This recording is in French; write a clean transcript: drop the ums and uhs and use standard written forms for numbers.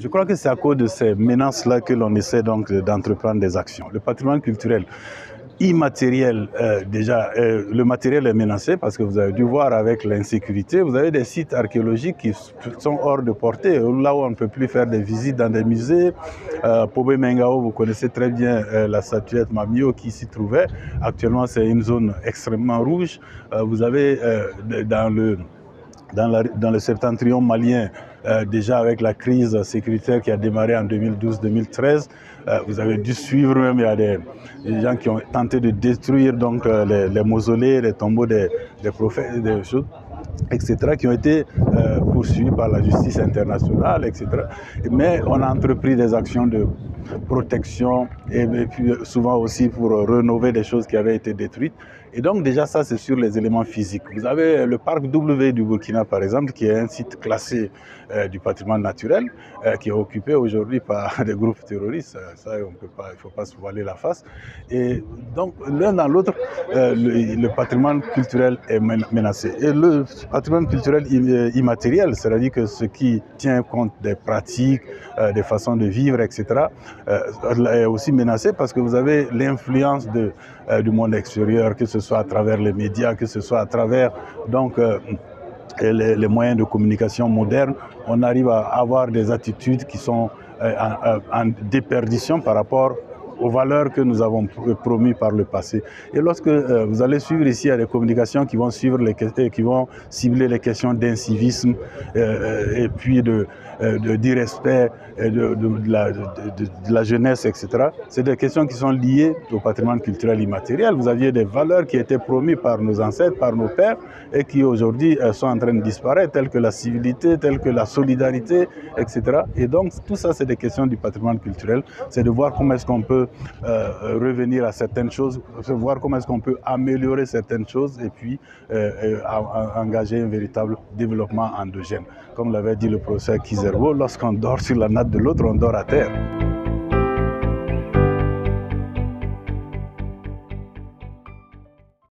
Je crois que c'est à cause de ces menaces-là que l'on essaie donc d'entreprendre des actions. Le patrimoine culturel immatériel, le matériel est menacé parce que vous avez dû voir avec l'insécurité, vous avez des sites archéologiques qui sont hors de portée, là où on ne peut plus faire des visites dans des musées. Pobé Mengao, vous connaissez très bien la statuette Mamio qui s'y trouvait. Actuellement, c'est une zone extrêmement rouge. Vous avez dans le septentrion malien, déjà avec la crise sécuritaire qui a démarré en 2012-2013, vous avez dû suivre même, il y a des gens qui ont tenté de détruire donc, les mausolées, les tombeaux des prophètes, des choses, etc., qui ont été poursuivis par la justice internationale, etc. Mais on a entrepris des actions de protection et puis souvent aussi pour rénover des choses qui avaient été détruites. Et donc déjà ça c'est sur les éléments physiques. Vous avez le parc W du Burkina par exemple qui est un site classé du patrimoine naturel qui est occupé aujourd'hui par des groupes terroristes. Ça on peut pas, il ne faut pas se voiler la face. Et donc l'un dans l'autre le patrimoine culturel est menacé. Et le patrimoine culturel immatériel, c'est-à-dire que ce qui tient compte des pratiques, des façons de vivre, etc., est aussi menacé parce que vous avez l'influence du monde extérieur, que ce soit à travers les médias, que ce soit à travers donc les moyens de communication modernes. On arrive à avoir des attitudes qui sont en déperdition par rapport aux valeurs que nous avons promues par le passé. Et lorsque vous allez suivre ici, il y a des communications qui vont qui vont cibler les questions d'incivisme et puis d'irrespect de la jeunesse, etc. C'est des questions qui sont liées au patrimoine culturel immatériel. Vous aviez des valeurs qui étaient promues par nos ancêtres, par nos pères, et qui aujourd'hui sont en train de disparaître, telles que la civilité, telles que la solidarité, etc. Et donc tout ça, c'est des questions du patrimoine culturel. C'est de voir comment est-ce qu'on peut revenir à certaines choses, voir comment est-ce qu'on peut améliorer certaines choses et puis engager un véritable développement endogène. Comme l'avait dit le professeur Kizerbo, lorsqu'on dort sur la natte de l'autre, on dort à terre.